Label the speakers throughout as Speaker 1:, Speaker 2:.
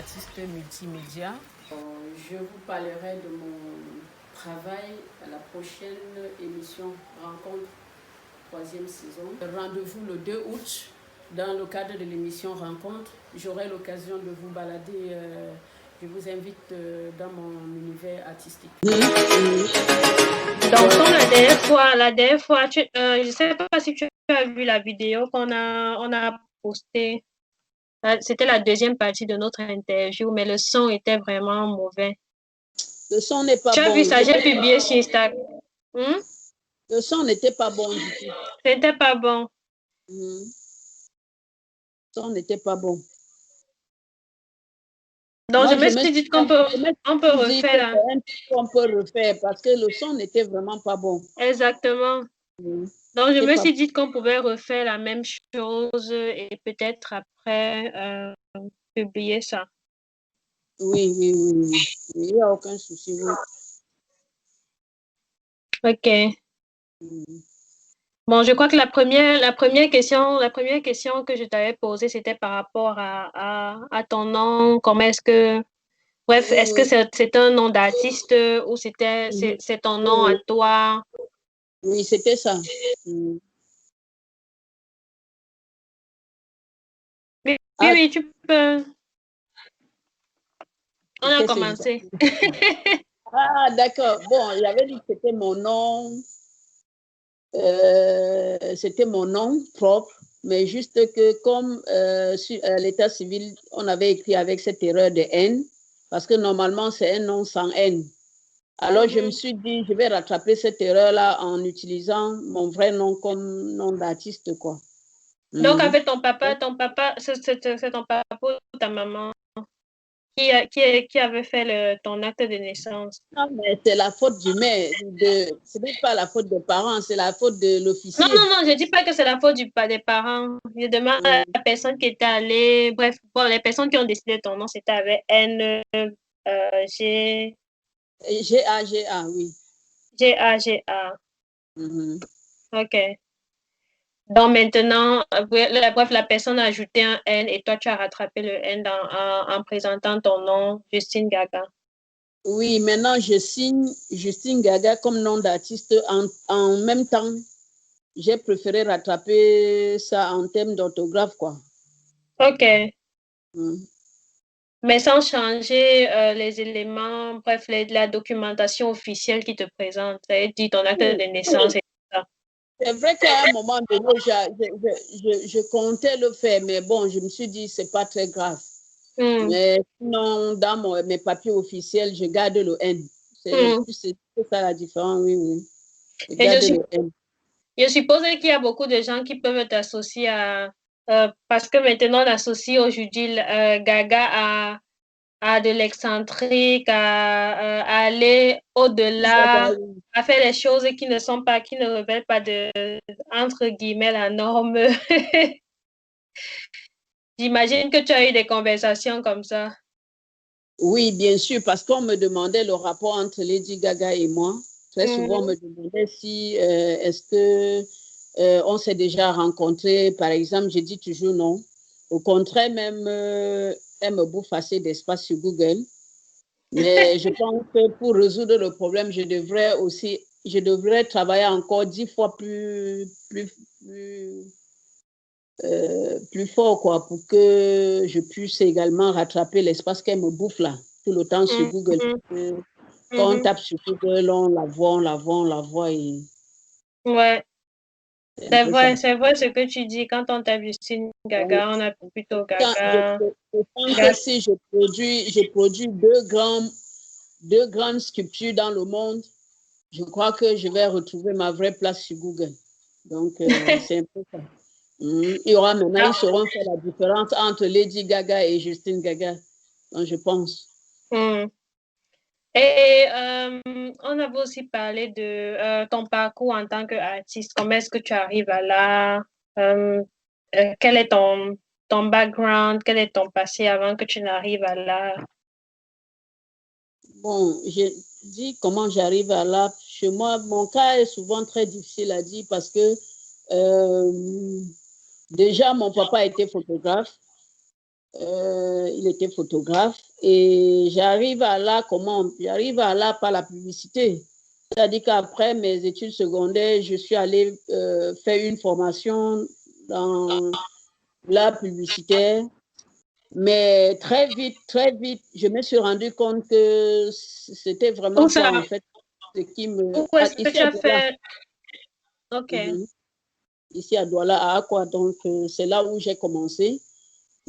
Speaker 1: artiste multimédia.
Speaker 2: Je vous parlerai de mon travail à la prochaine émission Rencontre, 3e saison. Rendez-vous le 2 août dans le cadre de l'émission Rencontre. J'aurai l'occasion de vous balader. Je vous invite dans mon univers artistique.
Speaker 3: Donc, comme la dernière fois, je ne sais pas si tu as vu la vidéo qu'on a postée. C'était la deuxième partie de notre interview, mais le son était vraiment mauvais.
Speaker 4: Le son n'est pas bon.
Speaker 3: Tu as vu ça, j'ai publié sur Instagram.
Speaker 4: Le son n'était pas bon du tout.
Speaker 3: C'était pas bon.
Speaker 4: Le son n'était pas bon.
Speaker 3: Donc, moi, je me suis dit qu'on peut refaire là.
Speaker 4: On peut refaire parce que le son n'était vraiment pas bon.
Speaker 3: Exactement. Donc, je me suis dit qu'on pouvait refaire la même chose et peut-être après publier ça.
Speaker 4: Oui. Il n'y a aucun souci. Oui.
Speaker 3: Ok. Bon, je crois que la première question que je t'avais posée, c'était par rapport à ton nom. Comment est-ce que... Bref, est-ce que c'est un nom d'artiste ou c'est ton nom à toi?
Speaker 4: Oui, c'était ça.
Speaker 3: Oui, tu peux. On a commencé.
Speaker 4: Ah, d'accord. Bon, il avait dit que c'était mon nom. C'était mon nom propre, mais juste que comme sur l'état civil, on avait écrit avec cette erreur de N, parce que normalement, c'est un nom sans N. Alors, je me suis dit, je vais rattraper cette erreur-là en utilisant mon vrai nom comme nom d'artiste, quoi.
Speaker 3: Donc, avec ton papa, c'est ton papa ou ta maman qui avait fait ton acte de naissance?
Speaker 4: Non, mais c'est la faute du maire. Ce n'est pas la faute des parents, c'est la faute de l'officier.
Speaker 3: Non, je ne dis pas que c'est la faute des parents. Je demande à la personne qui était allée. Bref, bon, les personnes qui ont décidé ton nom, c'était avec N, G.
Speaker 4: G-A, oui.
Speaker 3: G-A. Ok. Donc maintenant, bref, la personne a ajouté un N et toi, tu as rattrapé le N en présentant ton nom, Justine Gaga.
Speaker 4: Oui, maintenant, je signe Justine Gaga comme nom d'artiste. En même temps, j'ai préféré rattraper ça en termes d'orthographe, quoi.
Speaker 3: Ok. Mais sans changer les éléments, bref, la documentation officielle qui te présente, dit ton acte de naissance et tout ça.
Speaker 4: C'est vrai qu'à un moment donné, je comptais le faire, mais bon, je me suis dit, c'est pas très grave. Mais sinon, dans mes papiers officiels, je garde le N. C'est ça la différence, oui. Je garde le N.
Speaker 3: Je suppose qu'il y a beaucoup de gens qui peuvent t'associer parce que maintenant, on associe aujourd'hui Gaga à de l'excentrique, à aller au-delà, à faire les choses qui ne relèvent pas de, entre guillemets, la norme. J'imagine que tu as eu des conversations comme ça.
Speaker 4: Oui, bien sûr, parce qu'on me demandait le rapport entre Lady Gaga et moi. Très souvent, on me demandait si est-ce que on s'est déjà rencontrés. Par exemple, j'ai dit toujours non. Au contraire, même, elle me bouffe assez d'espace sur Google. Mais je pense que pour résoudre le problème, je devrais travailler encore 10 fois plus fort, quoi, pour que je puisse également rattraper l'espace qu'elle me bouffe là, tout le temps sur Google. Quand on tape sur Google, on la voit. Et...
Speaker 3: Ouais. C'est vrai ce que tu dis. Quand on tape Justine Gaga, on a plutôt Gaga.
Speaker 4: Je pense que si je produis deux grandes sculptures dans le monde, je crois que je vais retrouver ma vraie place sur Google. Donc, c'est un peu ça. Il y aura maintenant, ils sauront faire la différence entre Lady Gaga et Justine Gaga, donc je pense.
Speaker 3: Et on avait aussi parlé de ton parcours en tant qu'artiste. Comment est-ce que tu arrives à là? Quel est ton background? Quel est ton passé avant que tu n'arrives à là?
Speaker 4: Bon, je dis comment j'arrive à là. Chez moi, mon cas est souvent très difficile à dire parce que déjà, mon papa était photographe. Il était photographe. Et j'arrive à là, comment? J'arrive à là par la publicité. C'est-à-dire qu'après mes études secondaires, je suis allée faire une formation dans la publicitaire. Mais très vite, je me suis rendu compte que c'était vraiment ça, en fait, ce qui me...
Speaker 3: Où est-ce que tu as fait? OK.
Speaker 4: Ici à Douala, à Aqua, donc c'est là où j'ai commencé.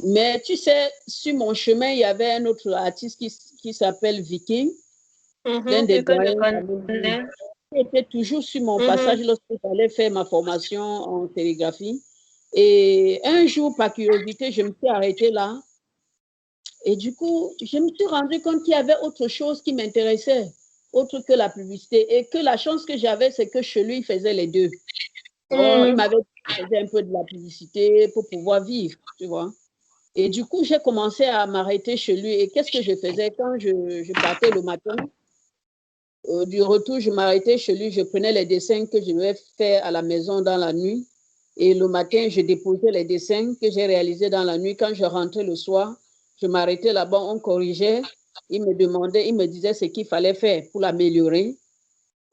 Speaker 4: Mais tu sais, sur mon chemin, il y avait un autre artiste qui s'appelle Viking, l'un des doyens, qui était toujours sur mon passage lorsque j'allais faire ma formation en sérigraphie. Et un jour, par curiosité, je me suis arrêtée là. Et du coup, je me suis rendu compte qu'il y avait autre chose qui m'intéressait, autre que la publicité. Et que la chance que j'avais, c'est que chez lui, il faisait les deux. Donc, il m'avait fait un peu de la publicité pour pouvoir vivre, tu vois. Et du coup, j'ai commencé à m'arrêter chez lui. Et qu'est-ce que je faisais quand je partais le matin? Du retour, je m'arrêtais chez lui, je prenais les dessins que je devais faire à la maison dans la nuit. Et le matin, je déposais les dessins que j'ai réalisés dans la nuit. Quand je rentrais le soir, je m'arrêtais là-bas, on corrigeait. Il me demandait, il me disait ce qu'il fallait faire pour l'améliorer.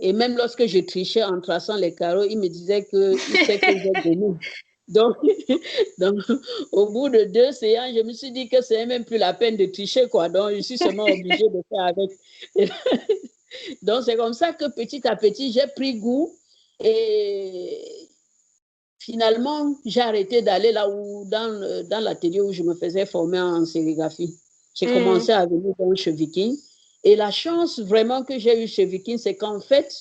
Speaker 4: Et même lorsque je trichais en traçant les carreaux, il me disait qu'il sait que j'ai donné. Donc, au bout de 2 séances, je me suis dit que ce n'est même plus la peine de tricher, quoi. Donc, je suis seulement obligée de faire avec. Donc, c'est comme ça que petit à petit, j'ai pris goût et finalement, j'ai arrêté d'aller là où, dans l'atelier où je me faisais former en sérigraphie. J'ai commencé à venir donc chez Viking. Et la chance vraiment que j'ai eue chez Viking, c'est qu'en fait,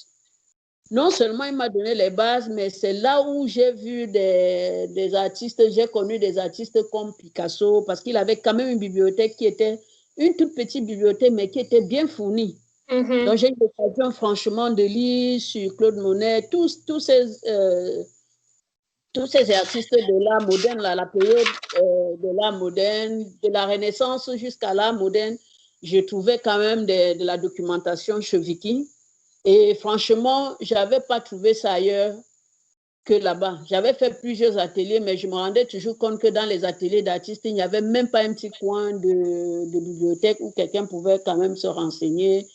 Speaker 4: non seulement il m'a donné les bases, mais c'est là où j'ai vu des artistes, j'ai connu des artistes comme Picasso, parce qu'il avait quand même une bibliothèque qui était une toute petite bibliothèque, mais qui était bien fournie. Donc j'ai eu l'occasion franchement de lire sur Claude Monet, tous ces artistes de l'art moderne, la période de l'art moderne, de la Renaissance jusqu'à l'art moderne, je trouvais quand même de la documentation chez Viking. Et franchement, je n'avais pas trouvé ça ailleurs que là-bas. J'avais fait plusieurs ateliers, mais je me rendais toujours compte que dans les ateliers d'artistes, il n'y avait même pas un petit coin de bibliothèque où quelqu'un pouvait quand même se renseigner,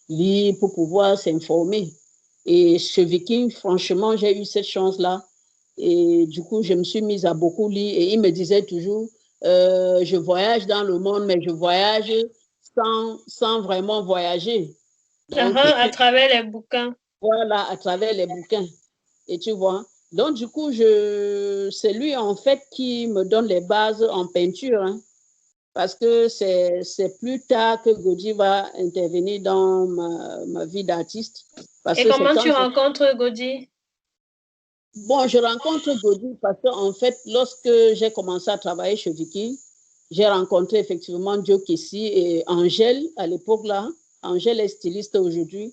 Speaker 4: lire pour pouvoir s'informer. Et chez Viking, franchement, j'ai eu cette chance-là. Et du coup, je me suis mise à beaucoup lire. Et il me disait toujours, je voyage dans le monde, mais je voyage sans vraiment voyager.
Speaker 3: Donc, à travers les bouquins.
Speaker 4: Voilà, à travers les bouquins. Et tu vois, donc du coup, c'est lui en fait qui me donne les bases en peinture, hein, parce que c'est plus tard que Gaudí va intervenir dans ma vie d'artiste.
Speaker 3: Et comment tu rencontres Gaudí?
Speaker 4: Bon, je rencontre Gaudí parce qu'en fait, lorsque j'ai commencé à travailler chez Vicky, j'ai rencontré effectivement Joe Kessi et Angèle à l'époque là. Angèle est styliste aujourd'hui.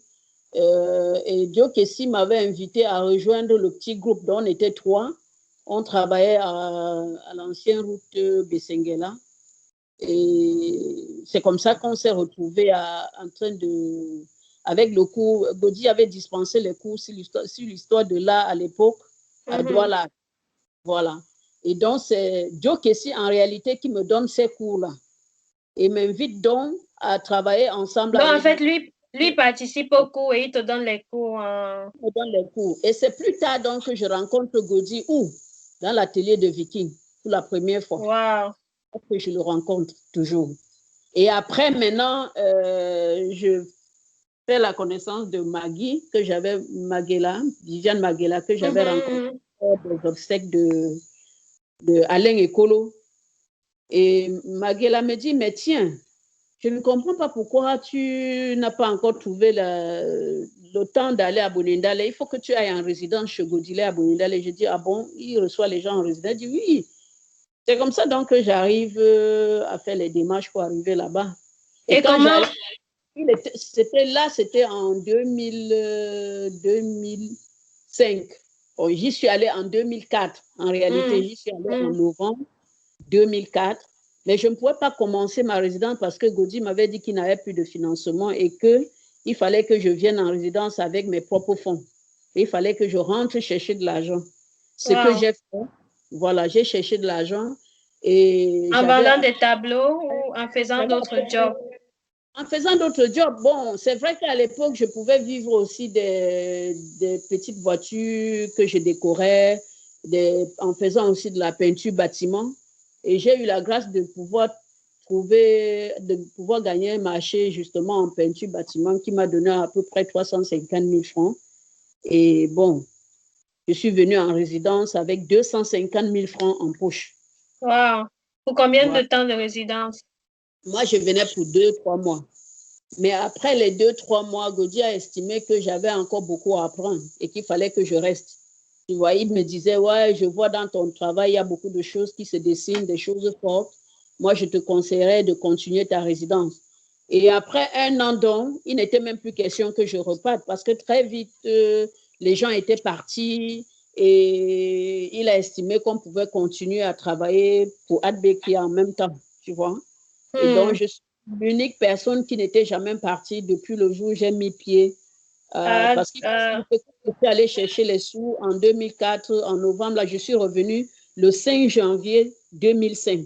Speaker 4: Et Joe Kessi m'avait invité à rejoindre le petit groupe dont on était 3. On travaillait à l'ancienne route Bessenguela. Et c'est comme ça qu'on s'est retrouvés en train de... Avec le cours, Gaudí avait dispensé les cours sur l'histoire de l'art à l'époque, à Douala. Voilà. Et donc, c'est Joe Kessi, en réalité, qui me donne ces cours-là. Et m'invite donc à travailler ensemble.
Speaker 3: Donc, en fait, lui participe au cours et il te donne les cours.
Speaker 4: Il me donne les cours. Et c'est plus tard donc que je rencontre Gaudí dans l'atelier de Viking pour la première fois.
Speaker 3: Wow.
Speaker 4: Que je le rencontre toujours. Et après, maintenant, je fais la connaissance de Maggie, Viviane Maguela, que j'avais rencontrée des obsèques de Alain Ekolo. Et Maguela me dit, mais tiens, je ne comprends pas pourquoi tu n'as pas encore trouvé le temps d'aller à Bonindale. Il faut que tu ailles en résidence chez Godilé à Bonindale. Je dis, ah bon, il reçoit les gens en résidence. Il dit, oui. C'est comme ça donc que j'arrive à faire les démarches pour arriver là-bas.
Speaker 3: Et
Speaker 4: quand
Speaker 3: comment?
Speaker 4: C'était en 2005. Bon, j'y suis allée en 2004. En réalité, j'y suis allée en novembre 2004. Mais je ne pouvais pas commencer ma résidence parce que Gaudí m'avait dit qu'il n'avait plus de financement et qu'il fallait que je vienne en résidence avec mes propres fonds. Et il fallait que je rentre chercher de l'argent. Ce que j'ai fait, voilà, j'ai cherché de l'argent Et
Speaker 3: En vendant des tableaux ou en faisant d'autres jobs?
Speaker 4: En faisant d'autres jobs, bon, c'est vrai qu'à l'époque, je pouvais vivre aussi des petites voitures que je décorais, en faisant aussi de la peinture bâtiment. Et j'ai eu la grâce de pouvoir gagner un marché justement en peinture bâtiment qui m'a donné à peu près 350 000 francs. Et bon, je suis venue en résidence avec 250 000 francs en poche.
Speaker 3: Wow. Pour combien de temps de résidence?
Speaker 4: Moi, je venais pour 2-3 mois. Mais après les 2-3 mois, Gaudi a estimé que j'avais encore beaucoup à apprendre et qu'il fallait que je reste. Tu vois, il me disait, ouais, je vois dans ton travail, il y a beaucoup de choses qui se dessinent, des choses fortes. Moi, je te conseillerais de continuer ta résidence. Et après 1 an donc, il n'était même plus question que je reparte parce que très vite, les gens étaient partis et il a estimé qu'on pouvait continuer à travailler pour Adbeki en même temps, tu vois. Et donc, je suis l'unique personne qui n'était jamais partie depuis le jour où j'ai mis pied. Parce que je suis allée chercher les sous en 2004, en novembre. Là, je suis revenue le 5 janvier 2005.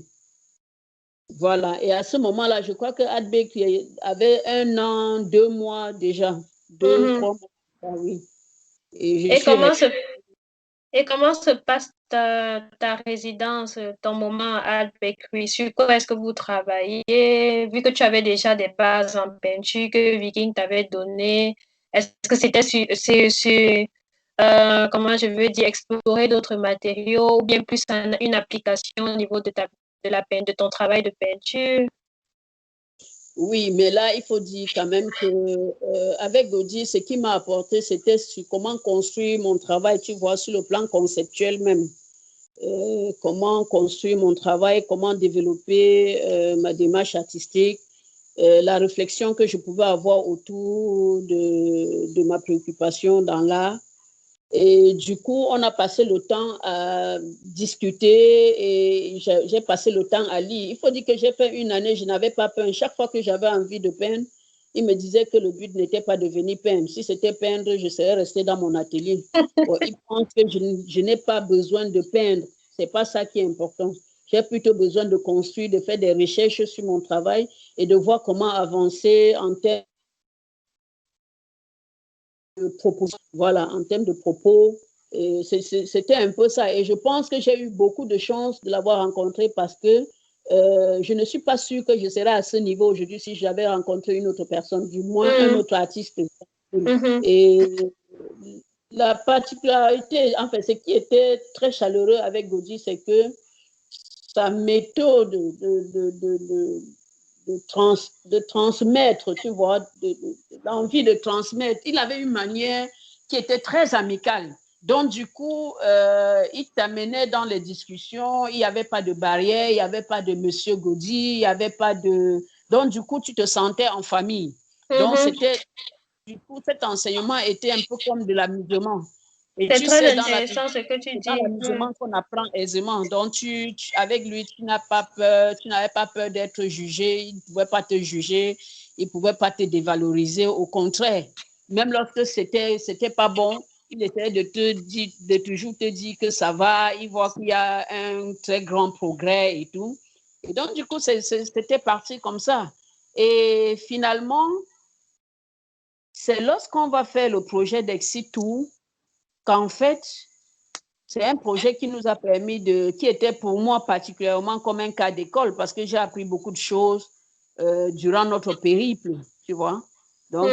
Speaker 4: Voilà. Et à ce moment-là, je crois que Adbek avait 1 an, 2 mois déjà. 2-3 mois. Ah, oui.
Speaker 3: Et comment se passe ta résidence, ton moment à Albecri? Sur quoi est-ce que vous travaillez? Vu que tu avais déjà des bases en peinture que Viking t'avait donné, est-ce que c'était comment je veux dire, explorer d'autres matériaux ou bien plus une application au niveau de ton travail de peinture?
Speaker 4: Oui, mais là, il faut dire quand même que avec Gaudi, ce qui m'a apporté, c'était sur comment construire mon travail, tu vois, sur le plan conceptuel même. Comment construire mon travail, comment développer ma démarche artistique, la réflexion que je pouvais avoir autour de ma préoccupation dans l'art. Et du coup, on a passé le temps à discuter et j'ai passé le temps à lire. Il faut dire que j'ai fait 1 année, je n'avais pas peint. Chaque fois que j'avais envie de peindre, il me disait que le but n'était pas de venir peindre. Si c'était peindre, je serais restée dans mon atelier. Bon, il pense que je n'ai pas besoin de peindre. Ce n'est pas ça qui est important. J'ai plutôt besoin de construire, de faire des recherches sur mon travail et de voir comment avancer en termes de propos. Voilà, en termes de propos. C'était un peu ça. Et je pense que j'ai eu beaucoup de chance de l'avoir rencontré parce que je ne suis pas sûre que je serais à ce niveau aujourd'hui si j'avais rencontré une autre personne, du moins un autre artiste. Et la particularité, enfin, ce qui était très chaleureux avec Gaudi, c'est que sa méthode de transmettre, tu vois, l'envie de transmettre. Il avait une manière qui était très amicale. Donc, du coup, il t'amenait dans les discussions, il n'y avait pas de barrière, il n'y avait pas de Monsieur Gaudi, il n'y avait pas de... Donc, du coup, tu te sentais en famille. Donc, du coup, cet enseignement était un peu comme de l'amusement.
Speaker 3: Et c'est très intéressant ce que tu dis.
Speaker 4: Dans l'amusement qu'on apprend aisément. Donc, avec lui, tu n'avais pas peur d'être jugé. Il ne pouvait pas te juger. Il ne pouvait pas te dévaloriser. Au contraire, même lorsque c'était pas bon, il essayait de toujours te dire que ça va. Il voit qu'il y a un très grand progrès et tout. Et donc, du coup, c'était parti comme ça. Et finalement, c'est lorsqu'on va faire le projet d'Exit-Tour qu'en fait, c'est un projet qui nous a permis qui était pour moi particulièrement comme un cas d'école parce que j'ai appris beaucoup de choses durant notre périple, tu vois. Donc,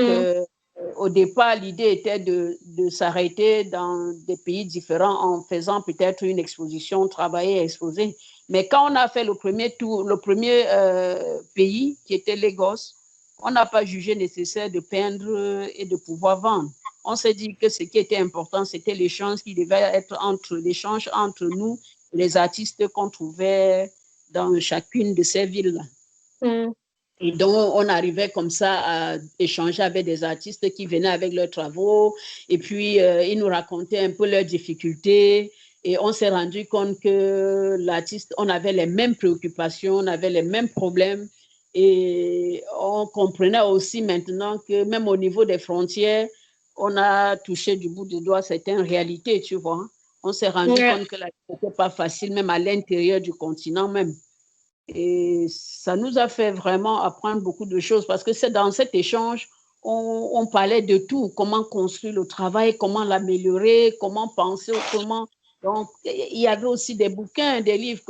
Speaker 4: au départ, l'idée était de s'arrêter dans des pays différents en faisant peut-être une exposition, travailler, exposer. Mais quand on a fait le premier pays qui était Lagos, on n'a pas jugé nécessaire de peindre et de pouvoir vendre. On s'est dit que ce qui était important, c'était l'échange qui devait être l'échange entre nous, les artistes qu'on trouvait dans chacune de ces villes-là. Et donc, on arrivait comme ça à échanger avec des artistes qui venaient avec leurs travaux et puis ils nous racontaient un peu leurs difficultés et on s'est rendu compte que l'artiste, on avait les mêmes préoccupations, on avait les mêmes problèmes et on comprenait aussi maintenant que même au niveau des frontières, on a touché du bout du doigt certaines réalités, tu vois. On s'est rendu compte que la vie n'était pas facile, même à l'intérieur du continent même. Et ça nous a fait vraiment apprendre beaucoup de choses parce que c'est dans cet échange, on parlait de tout, comment construire le travail, comment l'améliorer, comment penser autrement. Donc, il y avait aussi des bouquins, des livres,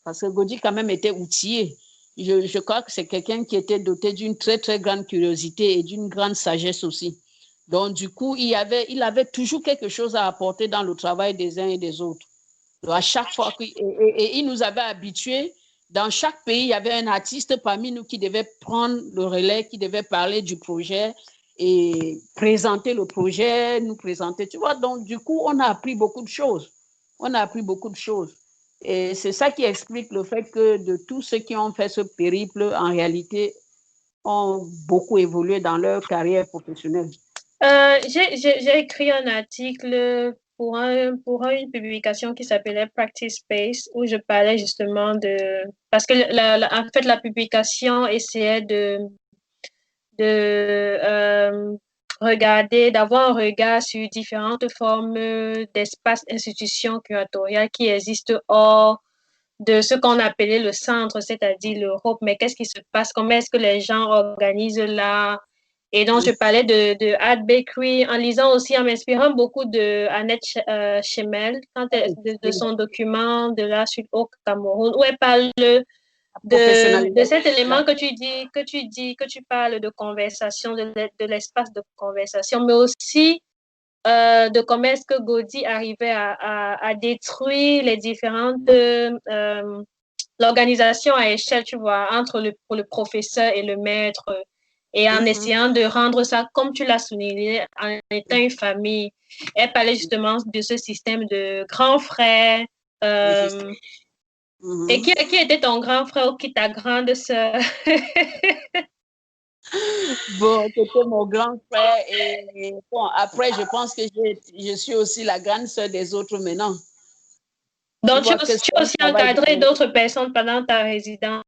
Speaker 4: parce que Gaudi quand même était outillé. Je crois que c'est quelqu'un qui était doté d'une très, très grande curiosité et d'une grande sagesse aussi. Donc, du coup, il avait toujours quelque chose à apporter dans le travail des uns et des autres. Donc, à chaque fois, et il nous avait habitués. Dans chaque pays, il y avait un artiste parmi nous qui devait prendre le relais, qui devait parler du projet et présenter le projet, nous présenter. Tu vois, donc, du coup, on a appris beaucoup de choses. On a appris beaucoup de choses. Et c'est ça qui explique le fait que de tous ceux qui ont fait ce périple, en réalité, ont beaucoup évolué dans leur carrière professionnelle.
Speaker 3: J'ai écrit un article pour une publication qui s'appelait Practice Space, où je parlais justement de... Parce que en fait, la publication essayait de regarder, d'avoir un regard sur différentes formes d'espaces, institutions curatoriales qui existent hors de ce qu'on appelait le centre, c'est-à-dire l'Europe. Mais qu'est-ce qui se passe? Comment est-ce que les gens organisent l'art? Et donc, je parlais de Art Bakery en lisant aussi, en m'inspirant beaucoup de Annette Schemel, de son document de l'art au Cameroun, où elle parle de cet élément que tu parles de conversation, de l'espace de conversation, mais aussi de comment est-ce que Gaudi arrivait à détruire les différentes l'organisation à échelle, tu vois, entre le professeur et le maître, et en essayant de rendre ça, comme tu l'as souligné, en étant une famille. Elle parlait justement de ce système de grand frère. Et qui était ton grand frère ou qui ta grande sœur?
Speaker 4: Bon, c'était mon grand frère et bon, après, je pense que je suis aussi la grande sœur des autres maintenant.
Speaker 3: Donc, tu as aussi encadré d'autres personnes pendant ta résidence.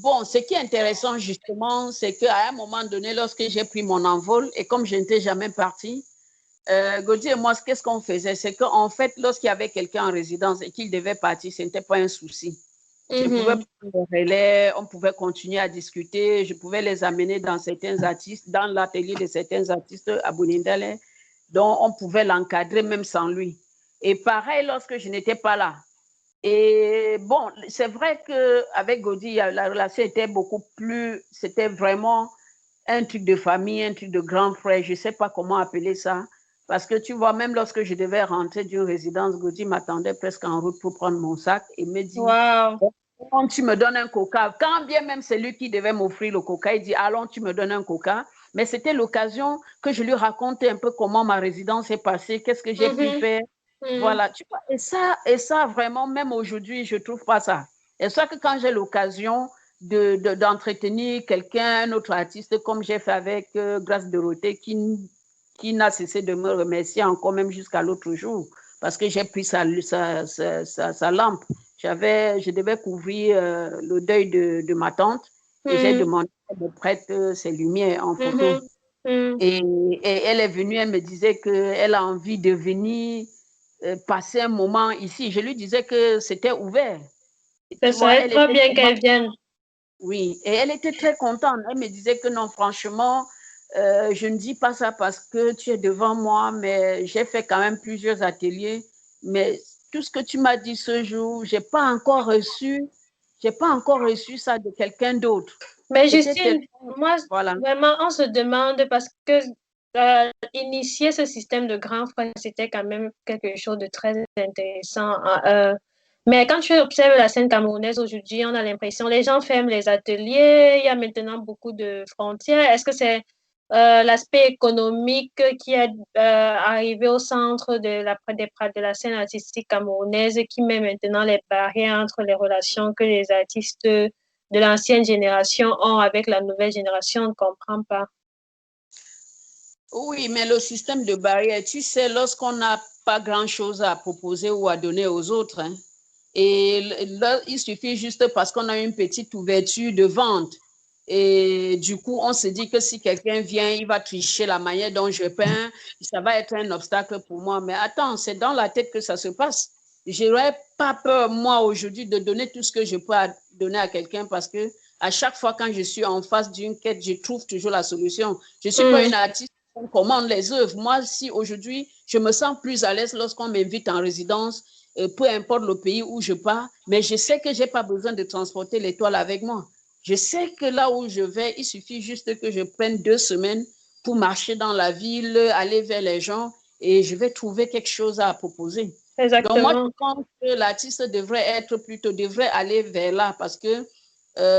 Speaker 4: Bon, ce qui est intéressant justement, c'est qu'à un moment donné, lorsque j'ai pris mon envol et comme je n'étais jamais partie, Gaudi et moi, qu'est-ce qu'on faisait? C'est qu'en fait, lorsqu'il y avait quelqu'un en résidence et qu'il devait partir, ce n'était pas un souci. Je pouvais prendre le relais, on pouvait continuer à discuter, je pouvais les amener dans certains artistes, dans l'atelier de certains artistes à Bounindale, dont on pouvait l'encadrer même sans lui. Et pareil, lorsque je n'étais pas là. Et bon, c'est vrai qu'avec Gaudi, la relation était beaucoup plus, c'était vraiment un truc de famille, un truc de grand frère, je ne sais pas comment appeler ça. Parce que tu vois, même lorsque je devais rentrer d'une résidence, Gaudi m'attendait presque en route pour prendre mon sac et me dit, quand tu me donnes un coca, quand bien même c'est lui qui devait m'offrir le coca, il dit, allons, tu me donnes un coca. Mais c'était l'occasion que je lui racontais un peu comment ma résidence est passée, qu'est-ce que j'ai pu faire. Voilà, tu vois, et ça, vraiment, même aujourd'hui, je ne trouve pas ça. Et ça que quand j'ai l'occasion d'entretenir quelqu'un, un autre artiste, comme j'ai fait avec Grâce Dorothée, qui n'a cessé de me remercier encore même jusqu'à l'autre jour, parce que j'ai pris sa lampe. Je devais couvrir le deuil de ma tante, et j'ai demandé qu'elle me prête ses lumières en photo. Et elle est venue, elle me disait qu'elle a envie de venir passer un moment ici. Je lui disais que c'était ouvert.
Speaker 3: Ça serait très bien qu'elle vienne.
Speaker 4: Oui, et elle était très contente. Elle me disait que non, franchement, je ne dis pas ça parce que tu es devant moi, mais j'ai fait quand même plusieurs ateliers. Mais tout ce que tu m'as dit ce jour, je n'ai pas encore reçu ça de quelqu'un d'autre.
Speaker 3: Mais Justine, moi, vraiment, on se demande parce que initier ce système de grands frères, c'était quand même quelque chose de très intéressant. Mais quand tu observes la scène camerounaise aujourd'hui, on a l'impression les gens ferment les ateliers, il y a maintenant beaucoup de frontières. Est-ce que c'est l'aspect économique qui est arrivé au centre de la scène artistique camerounaise qui met maintenant les barrières entre les relations que les artistes de l'ancienne génération ont avec la nouvelle génération? On ne comprend pas.
Speaker 4: Oui, mais le système de barrière, tu sais, lorsqu'on n'a pas grand-chose à proposer ou à donner aux autres, hein, et là, il suffit juste parce qu'on a une petite ouverture de vente Et du coup, on se dit que si quelqu'un vient, il va tricher la manière dont je peins, ça va être un obstacle pour moi. Mais attends, c'est dans la tête que ça se passe. Je n'aurais pas peur, moi, aujourd'hui, de donner tout ce que je peux donner à quelqu'un parce que à chaque fois, quand je suis en face d'une quête, je trouve toujours la solution. Je ne suis pas une artiste qui commande les œuvres. Moi, si aujourd'hui, je me sens plus à l'aise lorsqu'on m'invite en résidence, peu importe le pays où je pars, mais je sais que je n'ai pas besoin de transporter l'étoile avec moi. Je sais que là où je vais, il suffit juste que je prenne 2 semaines pour marcher dans la ville, aller vers les gens et je vais trouver quelque chose à proposer. Donc, moi, je pense que l'artiste devrait aller vers là parce que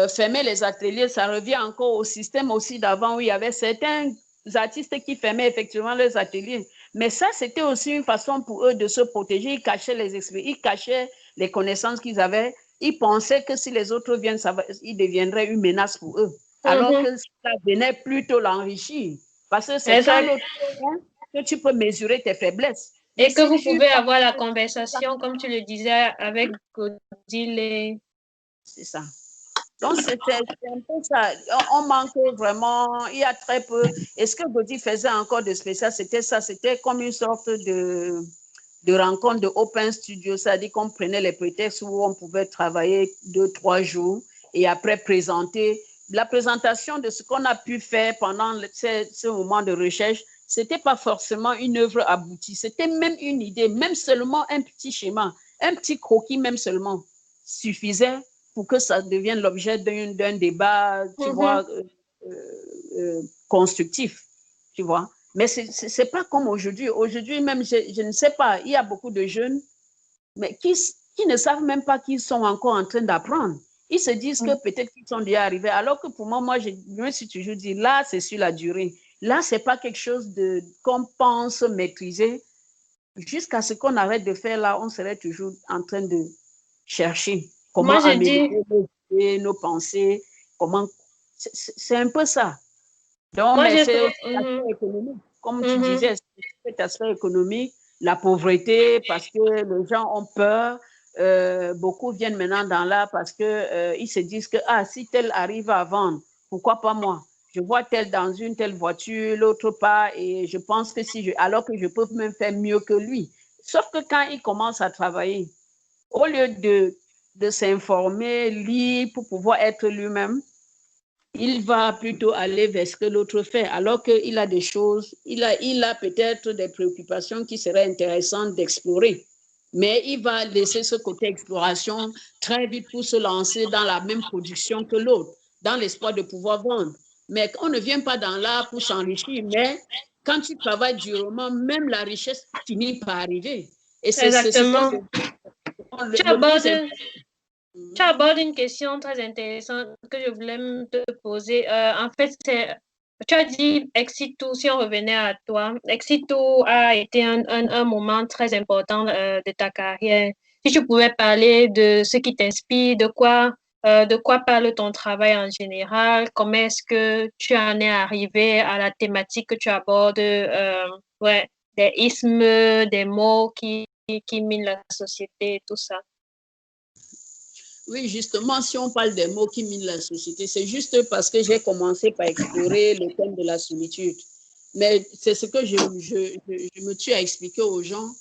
Speaker 4: fermer les ateliers, ça revient encore au système aussi d'avant où il y avait certains artistes qui fermaient effectivement leurs ateliers. Mais ça, c'était aussi une façon pour eux de se protéger. Ils cachaient les connaissances qu'ils avaient. Ils pensaient que si les autres viennent, ils deviendraient une menace pour eux. Alors que ça venait plutôt l'enrichir. Parce que c'est quand l'autre vient que tu peux mesurer tes faiblesses.
Speaker 3: Et que vous pouvez avoir la conversation, comme tu le disais, avec Godile.
Speaker 4: C'est ça. Donc, c'est un peu ça. On manque vraiment, il y a très peu. Et ce que Gaudi faisait encore de spécial, c'était ça. C'était comme une sorte de rencontre de Open Studio. C'est-à-dire qu'on prenait les prétextes où on pouvait travailler 2-3 jours et après présenter. La présentation de ce qu'on a pu faire pendant ce moment de recherche, ce n'était pas forcément une œuvre aboutie. C'était même une idée, même seulement un petit schéma, un petit croquis même seulement suffisait pour que ça devienne l'objet d'un débat, tu vois, constructif, tu vois. Mais ce n'est pas comme aujourd'hui. Aujourd'hui, même, je ne sais pas, il y a beaucoup de jeunes mais qui ne savent même pas qu'ils sont encore en train d'apprendre. Ils se disent que peut-être qu'ils sont déjà arrivés. Alors que pour moi, je me suis toujours dit, là, c'est sur la durée. Là, ce n'est pas quelque chose qu'on pense maîtriser. Jusqu'à ce qu'on arrête de faire là, on serait toujours en train de chercher comment améliorer nos pensées, comment... C'est un peu ça. Donc, mais c'est l'aspect économique. Comme tu disais, cet aspect économique, la pauvreté, parce que les gens ont peur. Beaucoup viennent maintenant dans l'art parce qu'ils se disent que si tel arrive à vendre, pourquoi pas moi? Je vois tel dans une telle voiture, l'autre pas, et je pense que alors que je peux même faire mieux que lui. Sauf que quand il commence à travailler, au lieu de s'informer, lire pour pouvoir être lui-même, il va plutôt aller vers ce que l'autre fait, alors qu'il a des choses, il a peut-être des préoccupations qui seraient intéressantes d'explorer. Mais il va laisser ce côté exploration très vite pour se lancer dans la même production que l'autre, dans l'espoir de pouvoir vendre. Mais on ne vient pas dans l'art pour s'enrichir, mais quand tu travailles durement, même la richesse finit par arriver. Et c'est
Speaker 3: exactement.
Speaker 4: Tu
Speaker 3: abordes une question très intéressante que je voulais te poser. En fait, tu as dit Exitu, si on revenait à toi, Exitu a été un moment très important de ta carrière. Si tu pouvais parler de ce qui t'inspire, de quoi parle ton travail en général, comment est-ce que tu en es arrivé à la thématique que tu abordes, des ismes, des mots qui minent la société, tout ça.
Speaker 4: Oui, justement, si on parle des mots qui minent la société, c'est juste parce que j'ai commencé par explorer le thème de la solitude. Mais c'est ce que je me tue à expliquer aux gens.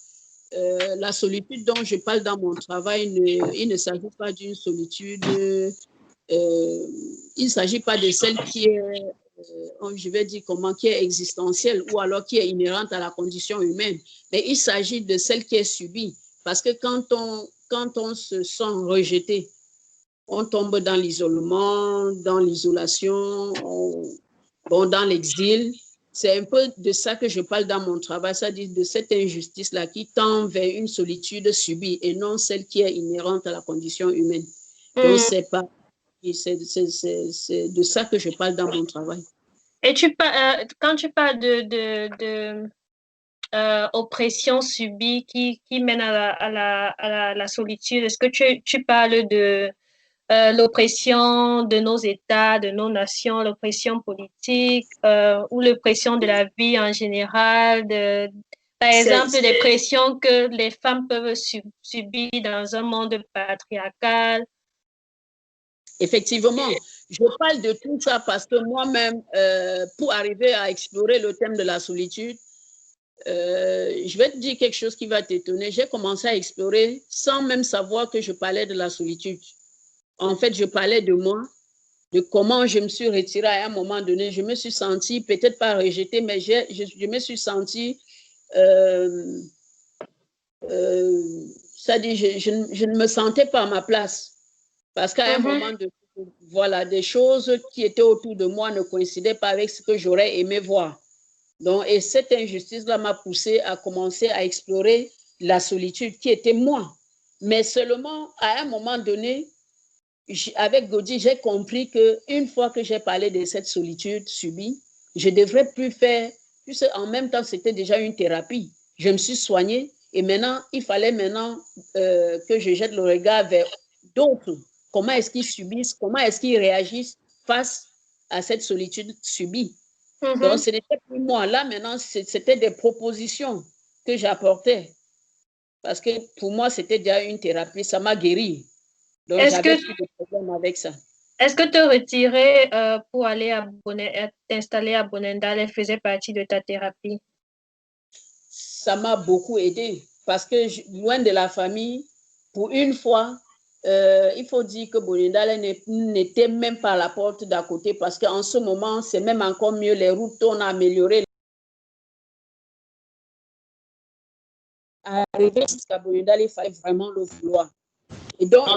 Speaker 4: La solitude dont je parle dans mon travail, il ne s'agit pas d'une solitude, il ne s'agit pas de celle qui est, je vais dire comment, qui est existentielle ou alors qui est inhérente à la condition humaine. Mais il s'agit de celle qui est subie. Parce que quand on se sent rejeté, on tombe dans l'isolement, dans l'isolation, dans l'exil. C'est un peu de ça que je parle dans mon travail, c'est-à-dire de cette injustice-là qui tend vers une solitude subie et non celle qui est inhérente à la condition humaine. Donc, c'est de ça que je parle dans mon travail.
Speaker 3: Et quand tu parles de oppression subie qui mène à la solitude, est-ce que tu parles de l'oppression de nos États, de nos nations, l'oppression politique ou l'oppression de la vie en général, par exemple, les pressions que les femmes peuvent subir dans un monde patriarcal?
Speaker 4: Effectivement, Je parle de tout ça parce que moi-même, pour arriver à explorer le thème de la solitude, je vais te dire quelque chose qui va t'étonner. J'ai commencé à explorer sans même savoir que je parlais de la solitude. En fait, je parlais de moi, de comment je me suis retirée à un moment donné. Je me suis sentie, peut-être pas rejetée, mais je me suis sentie, ça dit, je ne me sentais pas à ma place. Parce qu'à un moment donné, voilà, des choses qui étaient autour de moi ne coïncidaient pas avec ce que j'aurais aimé voir. Donc, et cette injustice-là m'a poussée à commencer à explorer la solitude qui était moi. Mais seulement à un moment donné, avec Gaudi, j'ai compris qu'une fois que j'ai parlé de cette solitude subie, je ne devrais plus faire, puisque en même temps, c'était déjà une thérapie. Je me suis soignée et maintenant, il fallait maintenant que je jette le regard vers d'autres. Comment est-ce qu'ils subissent, comment est-ce qu'ils réagissent face à cette solitude subie. Donc, ce n'était plus moi. Là, maintenant, c'était des propositions que j'apportais. Parce que pour moi, c'était déjà une thérapie. Ça m'a guéri. Donc, j'avais plus de problème avec ça.
Speaker 3: Est-ce que te retirer pour aller t'installer à Bonendal faisait partie de ta thérapie?
Speaker 4: Ça m'a beaucoup aidé. Parce que loin de la famille, pour une fois, il faut dire que Bonendal n'était même pas à la porte d'à côté. Parce qu'en ce moment, c'est même encore mieux. Les routes, on a amélioré. Arriver jusqu'à Bonendal, il fallait vraiment le vouloir. Et donc,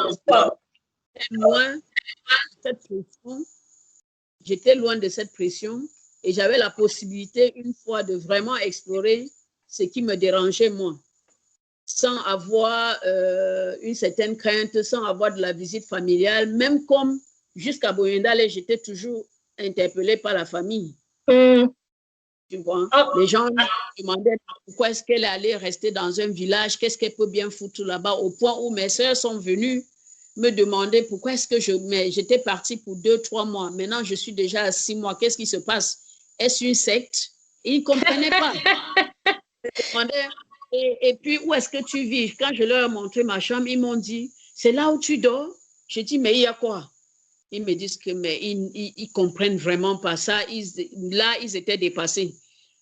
Speaker 4: j'étais loin de cette pression et j'avais la possibilité une fois de vraiment explorer ce qui me dérangeait moi, sans avoir une certaine crainte, sans avoir de la visite familiale, même comme jusqu'à Boyendale, j'étais toujours interpellée par la famille. Tu vois, les gens me demandaient pourquoi est-ce qu'elle allait rester dans un village, qu'est-ce qu'elle peut bien foutre là-bas, au point où mes soeurs sont venues me demander pourquoi est-ce que j'étais partie pour 2-3 mois. Maintenant, je suis déjà à 6 mois. Qu'est-ce qui se passe? Est-ce une secte? Ils ne comprenaient pas. Et puis, où est-ce que tu vis? Quand je leur ai montré ma chambre, ils m'ont dit, c'est là où tu dors? J'ai dit, mais il y a quoi? Ils me disent que mais ils comprennent vraiment pas ça. Là, ils étaient dépassés.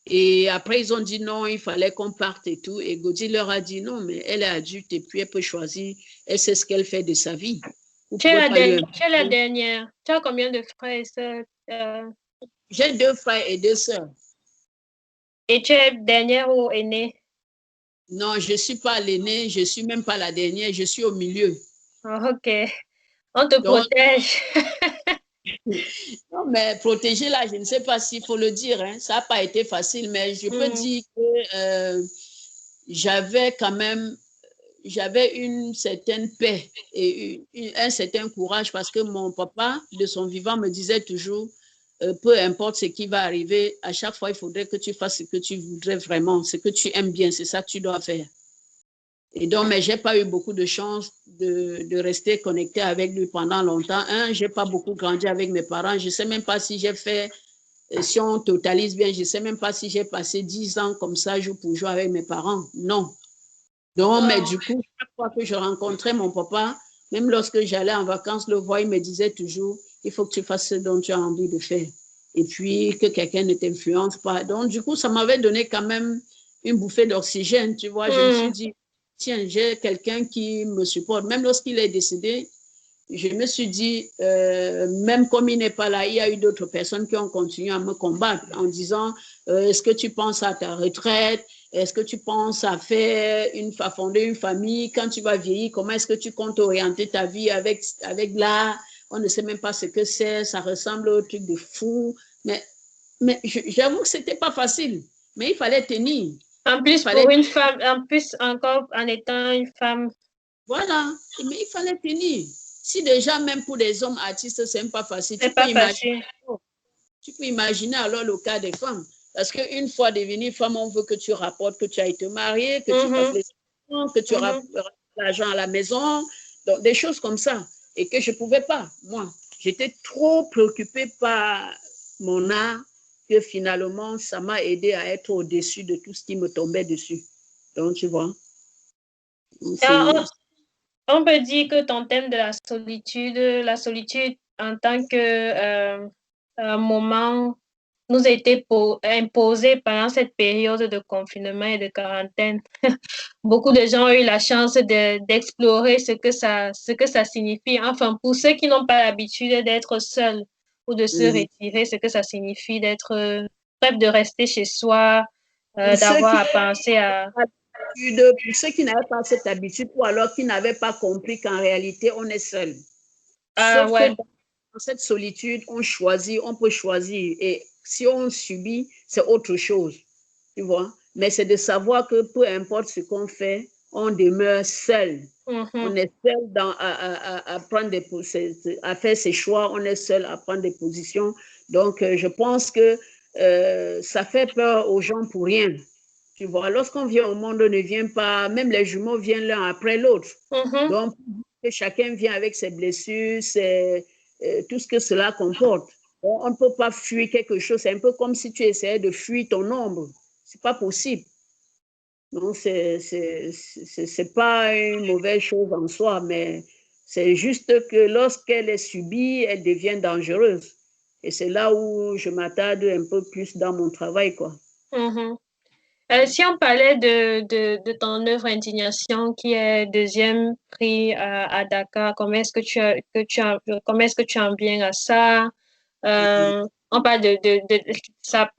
Speaker 4: Et après, ils ont dit non, il fallait qu'on parte et tout. Et Gaudi leur a dit non, mais elle est adulte et puis elle peut choisir. Elle sait ce qu'elle fait de sa vie.
Speaker 3: Tu es la dernière. Tu as combien de frères et sœurs?
Speaker 4: J'ai 2 frères et 2 sœurs.
Speaker 3: Et tu es dernière ou aînée?
Speaker 4: Non, je ne suis pas l'aînée, je ne suis même pas la dernière, je suis au milieu.
Speaker 3: Oh, ok. On te protège.
Speaker 4: Non, mais protéger là, je ne sais pas s'il faut le dire. Hein. Ça n'a pas été facile, mais je peux dire que j'avais quand même, j'avais une certaine paix et un certain courage parce que mon papa, de son vivant, me disait toujours, peu importe ce qui va arriver, à chaque fois, il faudrait que tu fasses ce que tu voudrais vraiment, ce que tu aimes bien, c'est ça que tu dois faire. Et donc, mais je n'ai pas eu beaucoup de chance de rester connectée avec lui pendant longtemps. Je n'ai pas beaucoup grandi avec mes parents. Je ne sais même pas si j'ai fait, si on totalise bien, je ne sais même pas si j'ai passé 10 ans comme ça, jour pour jour avec mes parents. Non. Donc, mais du coup, chaque fois que je rencontrais mon papa, même lorsque j'allais en vacances le voir, il me disait toujours, il faut que tu fasses ce dont tu as envie de faire. Et puis, que quelqu'un ne t'influence pas. Donc, du coup, ça m'avait donné quand même une bouffée d'oxygène, tu vois. Je me suis dit, tiens, j'ai quelqu'un qui me supporte. Même lorsqu'il est décédé, je me suis dit, même comme il n'est pas là, il y a eu d'autres personnes qui ont continué à me combattre en disant, est-ce que tu penses à ta retraite? Est-ce que tu penses à à fonder une famille? Quand tu vas vieillir, comment est-ce que tu comptes orienter ta vie avec l'art? On ne sait même pas ce que c'est, ça ressemble au truc de fou. Mais j'avoue que ce n'était pas facile, mais il fallait tenir.
Speaker 3: En plus, pour une femme, en plus encore en étant une femme.
Speaker 4: Voilà, mais il fallait tenir. Si déjà, même pour des hommes artistes, ce n'est pas facile.
Speaker 3: C'est pas facile.
Speaker 4: Tu peux imaginer alors le cas des femmes. Parce qu'une fois devenue femme, on veut que tu rapportes que tu as été mariée, que tu fasses les enfants, que tu rapportes l'argent à la maison, donc des choses comme ça. Et que je ne pouvais pas, moi. J'étais trop préoccupée par mon art que finalement, ça m'a aidé à être au-dessus de tout ce qui me tombait dessus. Donc, tu vois.
Speaker 3: On peut dire que ton thème de la solitude en tant que un moment nous a été imposé pendant cette période de confinement et de quarantaine. Beaucoup de gens ont eu la chance d'explorer ce que ça signifie. Enfin, pour ceux qui n'ont pas l'habitude d'être seuls ou de se retirer, ce que ça signifie d'être, bref, de rester chez soi, d'avoir à penser à...
Speaker 4: Pour ceux qui n'avaient pas cette habitude ou alors qui n'avaient pas compris qu'en réalité, on est seul. Sauf que dans cette solitude, on choisit, on peut choisir. Et si on subit, c'est autre chose. Tu vois? Mais c'est de savoir que peu importe ce qu'on fait, on demeure seul. On est seul à prendre à faire ses choix, on est seul à prendre des positions. Donc, je pense que ça fait peur aux gens pour rien. Tu vois, lorsqu'on vient au monde, on ne vient pas, même les jumeaux viennent l'un après l'autre. Donc, chacun vient avec ses blessures, tout ce que cela comporte. On ne peut pas fuir quelque chose. C'est un peu comme si tu essayais de fuir ton ombre. Ce n'est pas possible. Donc, ce n'est pas une mauvaise chose en soi, mais c'est juste que lorsqu'elle est subie, elle devient dangereuse. Et c'est là où je m'attarde un peu plus dans mon travail, quoi.
Speaker 3: Si on parlait de ton œuvre Indignation, qui est deuxième prix à Dakar, comment est-ce que comment est-ce que tu en viens à ça? On parle ça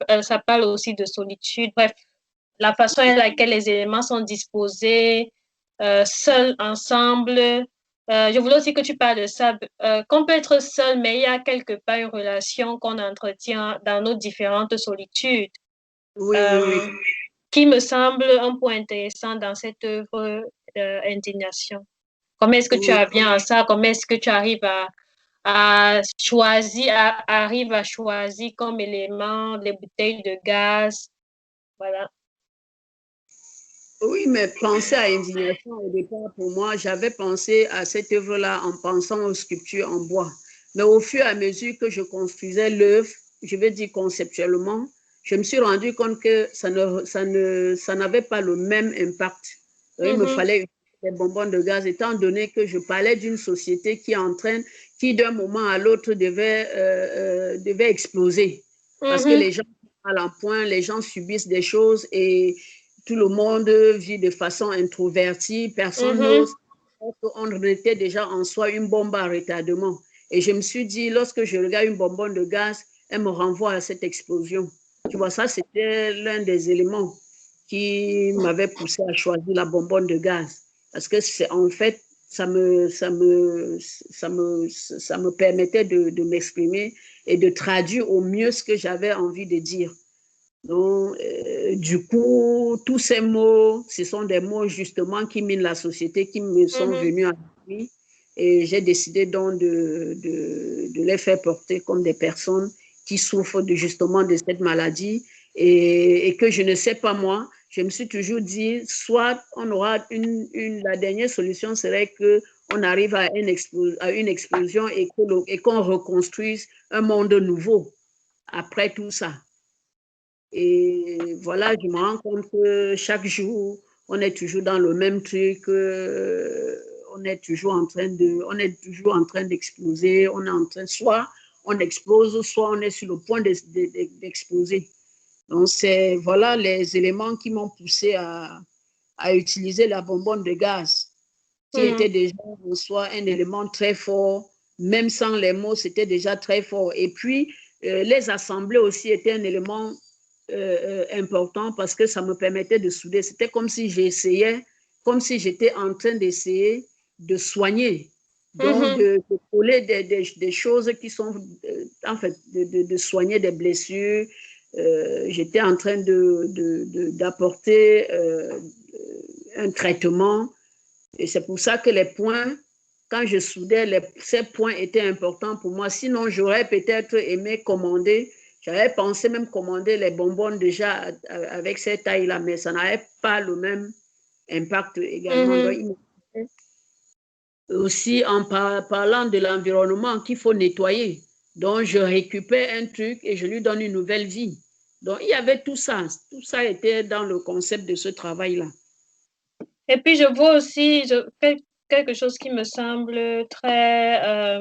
Speaker 3: parle aussi de solitude. Bref, la façon à laquelle les éléments sont disposés, seuls, ensemble. Je voulais aussi que tu parles de ça, qu'on peut être seul, mais il y a quelque part une relation qu'on entretient dans nos différentes solitudes.
Speaker 4: Oui.
Speaker 3: Qui me semble un point intéressant dans cette œuvre Indignation. Comment est-ce que tu as bien à ça? Comment est-ce que tu arrives à choisir comme élément les bouteilles de gaz? Voilà.
Speaker 4: Oui, mais penser à Indignation au départ, pour moi, j'avais pensé à cette œuvre-là en pensant aux sculptures en bois. Mais au fur et à mesure que je construisais l'œuvre, je vais dire conceptuellement, je me suis rendu compte que ça n'avait pas le même impact. Il me fallait des bonbons de gaz, étant donné que je parlais d'une société qui d'un moment à l'autre devait exploser. Parce que les gens sont à l'emploi, les gens subissent des choses et tout le monde vit de façon introvertie, personne n'ose. On était déjà en soi une bombe à retardement. Et je me suis dit, lorsque je regarde une bonbonne de gaz, elle me renvoie à cette explosion. Tu vois, ça, c'était l'un des éléments qui m'avait poussé à choisir la bonbonne de gaz. Parce que, en fait, ça me permettait de m'exprimer et de traduire au mieux ce que j'avais envie de dire. Donc, du coup, tous ces mots, ce sont des mots justement qui minent la société, qui me sont venus à l'esprit. Et j'ai décidé donc de les faire porter comme des personnes qui souffrent justement de cette maladie et que je ne sais pas moi. Je me suis toujours dit, soit on aura la dernière solution serait qu'on arrive à une explosion et qu'on reconstruise un monde nouveau après tout ça. Et voilà, je me rends compte que chaque jour, on est toujours dans le même truc, on est toujours en train d'exploser, soit on explose, soit on est sur le point d'exploser. Donc, c'est voilà les éléments qui m'ont poussé à utiliser la bonbonne de gaz, qui était déjà en soi un élément très fort, même sans les mots, c'était déjà très fort. Et puis, les assemblées aussi étaient un élément important parce que ça me permettait de souder. C'était comme si j'étais en train d'essayer de soigner, donc de coller des choses qui sont, en fait, de soigner des blessures. J'étais en train d'apporter un traitement. Et c'est pour ça que les points, quand je soudais, ces points étaient importants pour moi. Sinon, j'aurais peut-être aimé commander. J'avais pensé même commander les bonbons déjà avec cette taille-là, mais ça n'avait pas le même impact également. Donc, aussi, en parlant de l'environnement qu'il faut nettoyer. Donc, je récupère un truc et je lui donne une nouvelle vie. Donc, il y avait tout ça. Tout ça était dans le concept de ce travail-là.
Speaker 3: Et puis, je vois aussi quelque chose qui me semble très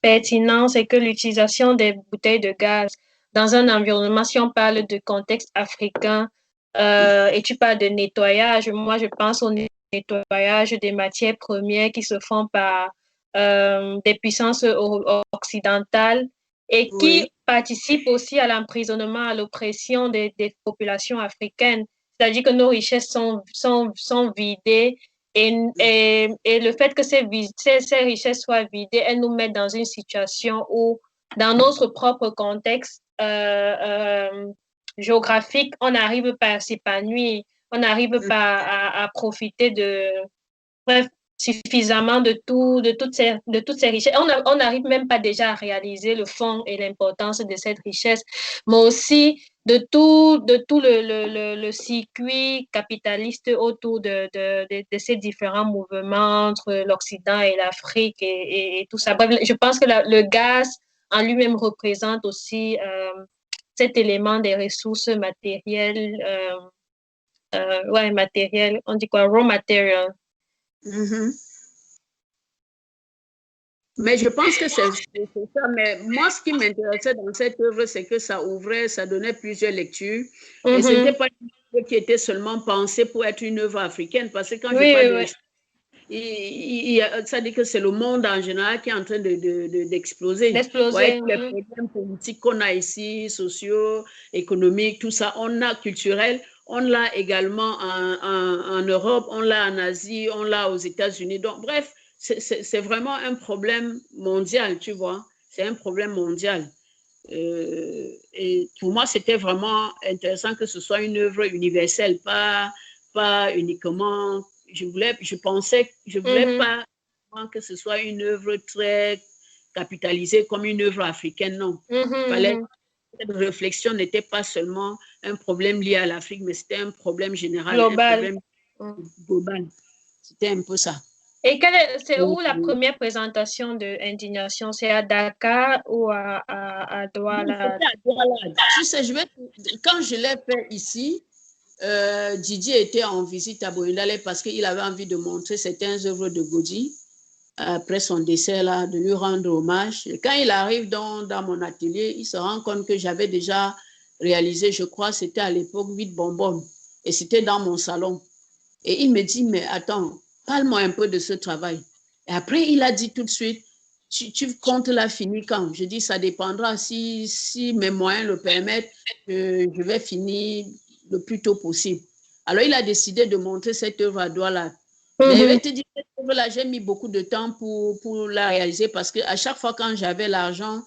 Speaker 3: pertinent, c'est que l'utilisation des bouteilles de gaz dans un environnement, si on parle de contexte africain, et tu parles de nettoyage, moi je pense au nettoyage des matières premières qui se font par des puissances occidentales et qui
Speaker 4: Oui.
Speaker 3: participent aussi à l'emprisonnement, à l'oppression des populations africaines. C'est-à-dire que nos richesses sont vidées et le fait que ces richesses soient vidées, elles nous mettent dans une situation où, dans notre propre contexte géographique, on n'arrive pas à s'épanouir, on n'arrive pas à profiter bref, suffisamment de toutes ces richesses. On n'arrive même pas déjà à réaliser le fond et l'importance de cette richesse, mais aussi de tout le circuit capitaliste autour de ces différents mouvements entre l'Occident et l'Afrique et tout ça. Bref, je pense que le gaz en lui-même représente aussi cet élément des ressources matérielles, ouais, matérielles, on dit quoi, raw material.
Speaker 4: Mais je pense que c'est ça. Mais moi, ce qui m'intéressait dans cette œuvre, c'est que ça ouvrait, ça donnait plusieurs lectures. Et ce n'était pas une œuvre qui était seulement pensée pour être une œuvre africaine. Parce que quand je parle de ça dit que c'est le monde en général qui est en train d'exploser.
Speaker 3: D'exploser.
Speaker 4: Tous les problèmes politiques qu'on a ici, sociaux, économiques, tout ça, on a culturel, on l'a également en Europe, on l'a en Asie, on l'a aux États-Unis. Donc, bref, c'est vraiment un problème mondial, tu vois. C'est un problème mondial. Et pour moi, c'était vraiment intéressant que ce soit une œuvre universelle, pas uniquement. Je voulais pas que ce soit une œuvre très capitalisée comme une œuvre africaine, non. Cette réflexion n'était pas seulement un problème lié à l'Afrique, mais c'était un problème général, un problème global. C'était un peu ça.
Speaker 3: Et c'est où la première présentation de Indignation? C'est à Dakar ou à Douala?
Speaker 4: C'était à Douala. Tu sais, quand je l'ai fait ici, Didier était en visite à Boindale parce qu'il avait envie de montrer certaines œuvres de Gaudí après son décès, là, de lui rendre hommage. Et quand il arrive dans mon atelier, il se rend compte que j'avais déjà réalisé, je crois, c'était à l'époque 8 bonbonnes. Et c'était dans mon salon. Et il me dit, mais attends, parle-moi un peu de ce travail. Et après, il a dit tout de suite, tu comptes la finir quand? Je dis, ça dépendra. Si mes moyens le permettent, je vais finir le plus tôt possible. Alors, il a décidé de montrer cette œuvre à Douala. Mais je vais te dire, cette œuvre-là, j'ai mis beaucoup de temps pour la réaliser parce qu'à chaque fois quand j'avais l'argent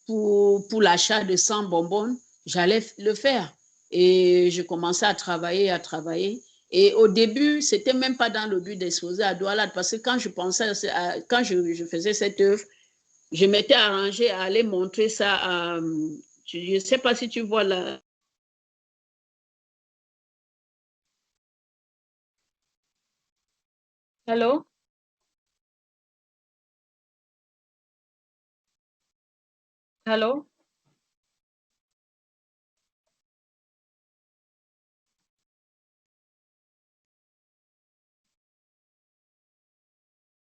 Speaker 4: pour l'achat de 100 bonbons, j'allais le faire. Et je commençais à travailler. Et au début, ce n'était même pas dans le but d'exposer à Douala, parce que quand quand je faisais cette œuvre, je m'étais arrangée à aller montrer ça à, je ne sais pas si tu vois là.
Speaker 3: Allô? Allô?